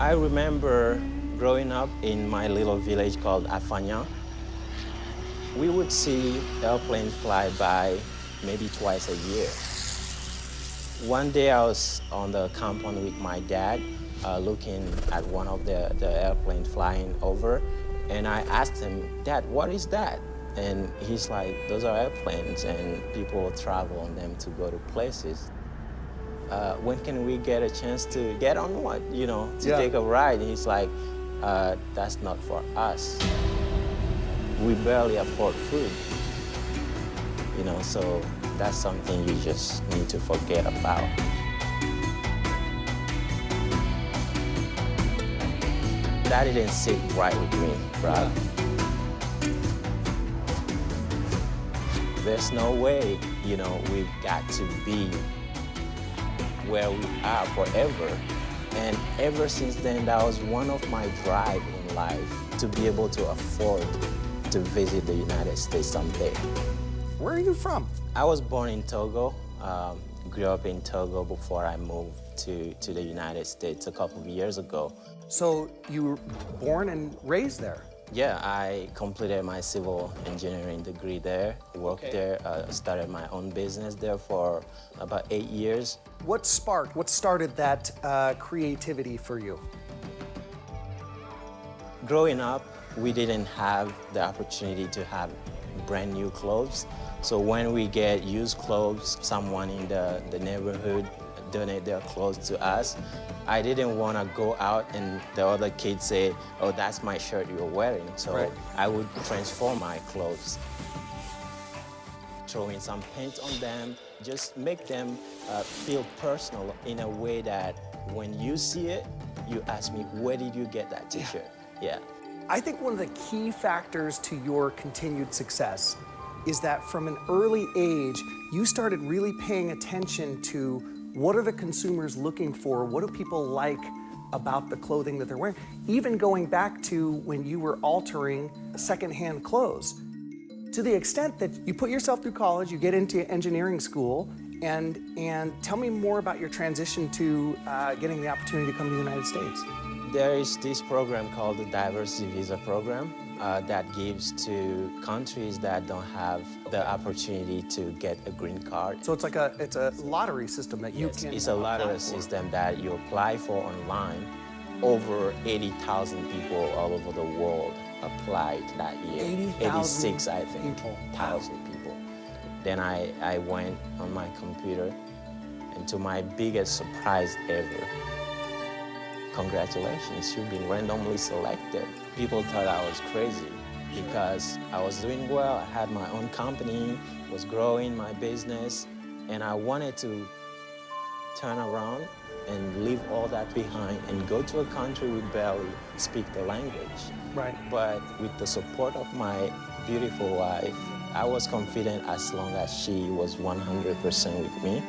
I remember growing up in my little village called Afanya. We would see airplanes fly by maybe twice a year. One day I was on the compound with my dad, looking at one of the airplanes flying over, and I asked him, "Dad, what is that?" And he's like, "Those are airplanes, and people travel on them to go to places. When can we get a chance to get on one, to take a ride?" And he's like, "That's not for us. We barely afford food, so that's something you just need to forget about." That didn't sit right with me, Rob. There's no way, we've got to be where we are forever. And ever since then, that was one of my drive in life, to be able to afford to visit the United States someday. Where are you from? I was born in Togo, grew up in Togo before I moved to the United States a couple of years ago. So you were born and raised there? Yeah, I completed my civil engineering degree there, worked there, started my own business there for about 8 years. What started that creativity for you? Growing up, we didn't have the opportunity to have brand new clothes. So when we get used clothes, someone in the neighborhood donate their clothes to us, I didn't want to go out and the other kids say, "Oh, that's my shirt you're wearing." So I would transform my clothes, throwing some paint on them, just make them feel personal in a way that when you see it, you ask me, "Where did you get that t-shirt?" Yeah. I think one of the key factors to your continued success is that from an early age, you started really paying attention to what are the consumers looking for, what do people like about the clothing that they're wearing, even going back to when you were altering secondhand clothes. To the extent that you put yourself through college, you get into engineering school, and tell me more about your transition to getting the opportunity to come to the United States. There is this program called the Diversity Visa Program that gives to countries that don't have the opportunity to get a green card. So it's like it's a lottery system that you can It's a lottery system that you apply for online. Over 80,000 people all over the world applied that year. 86, I think, thousand people. Then I went on my computer, and to my biggest surprise ever, congratulations, you've been randomly selected. People thought I was crazy because I was doing well. I had my own company, was growing my business, and I wanted to turn around and leave all that behind and go to a country we barely speak the language. Right. But with the support of my beautiful wife, I was confident as long as she was 100% with me.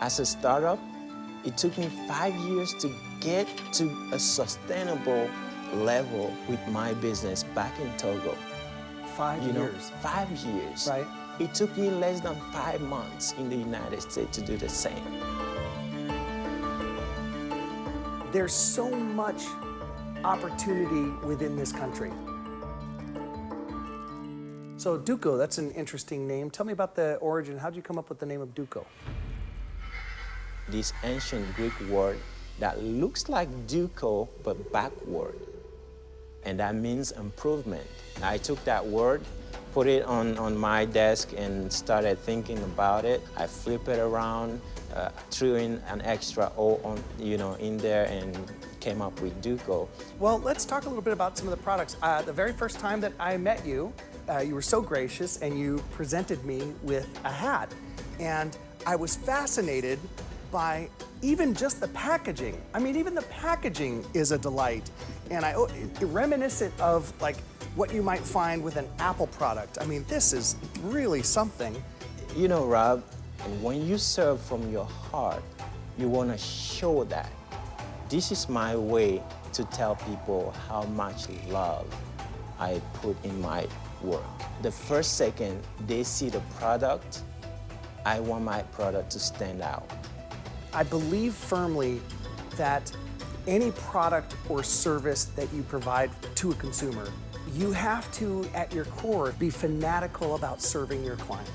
As a startup, it took me 5 years to get to a sustainable level with my business back in Togo. 5 years? 5 years. Right. It took me less than 5 months in the United States to do the same. There's so much opportunity within this country. So Dooko, that's an interesting name. Tell me about the origin. How'd you come up with the name of Dooko? This ancient Greek word that looks like Dooko, but backward. And that means improvement. I took that word, put it on my desk and started thinking about it. I flipped it around, threw in an extra O on, in there and came up with Dooko. Well, let's talk a little bit about some of the products. The very first time that I met you, you were so gracious and you presented me with a hat. And I was fascinated by even just the packaging. I mean, even the packaging is a delight. And reminiscent of like what you might find with an Apple product. I mean, this is really something. You know, Rob, when you serve from your heart, you want to show that. This is my way to tell people how much love I put in my work. The first second they see the product, I want my product to stand out. I believe firmly that any product or service that you provide to a consumer, you have to, at your core, be fanatical about serving your client.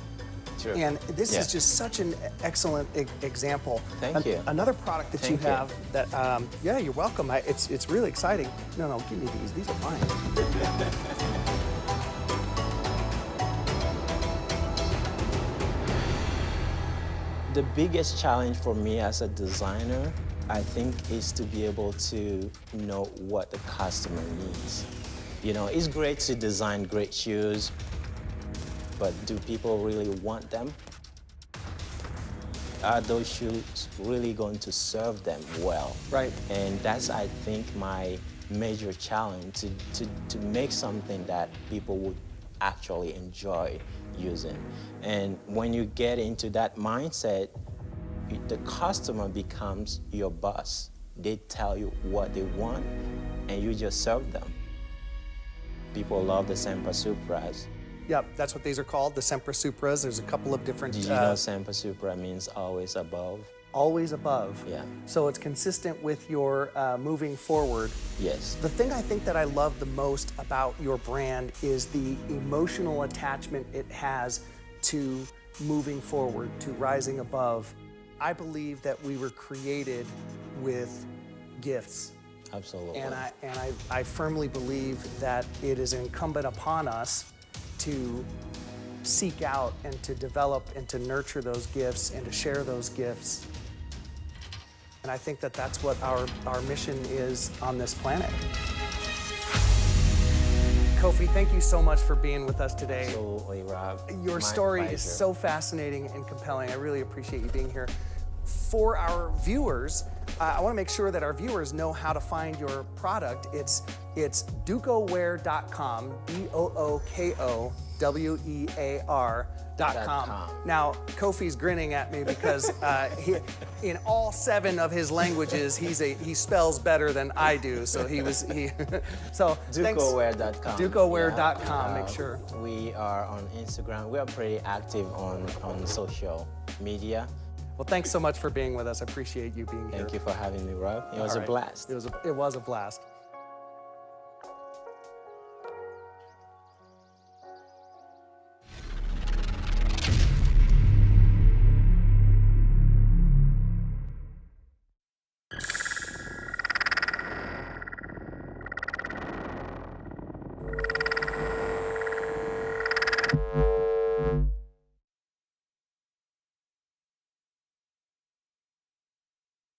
True. And this Yeah. is just such an excellent example. Thank you. Another product that Thank you have that, yeah, you're welcome. It's really exciting. No, give me these. These are mine. The biggest challenge for me as a designer, I think, is to be able to know what the customer needs. You know, it's great to design great shoes, but do people really want them? Are those shoes really going to serve them well? Right. And that's, I think, my major challenge, to make something that people would actually enjoy using. And when you get into that mindset, the customer becomes your boss. They tell you what they want, and you just serve them. People love the Sempre Supras. Yep, that's what these are called, the Sempre Supras. There's a couple of different. Did you know Sempre Supra means always above? Always above. Yeah. So it's consistent with your moving forward. Yes. The thing I think that I love the most about your brand is the emotional attachment it has to moving forward, to rising above. I believe that we were created with gifts. Absolutely. And I firmly believe that it is incumbent upon us to seek out and to develop and to nurture those gifts and to share those gifts. And I think that that's what our mission is on this planet. Kofi, thank you so much for being with us today. Absolutely, Rob. Your My story pleasure. is so fascinating and compelling. I really appreciate you being here. For our viewers, I want to make sure that our viewers know how to find your product. It's dookoware.com, DOOKOWEAR.com. Now, Kofi's grinning at me because in all 7 of his languages, he spells better than I do. So so Dookoware.com. Dookoware.com, Yeah. make sure. We are on Instagram. We are pretty active on social media. Well, thanks so much for being with us. I appreciate you being here. Thank you for having me, Rob. It was a blast. It was a blast.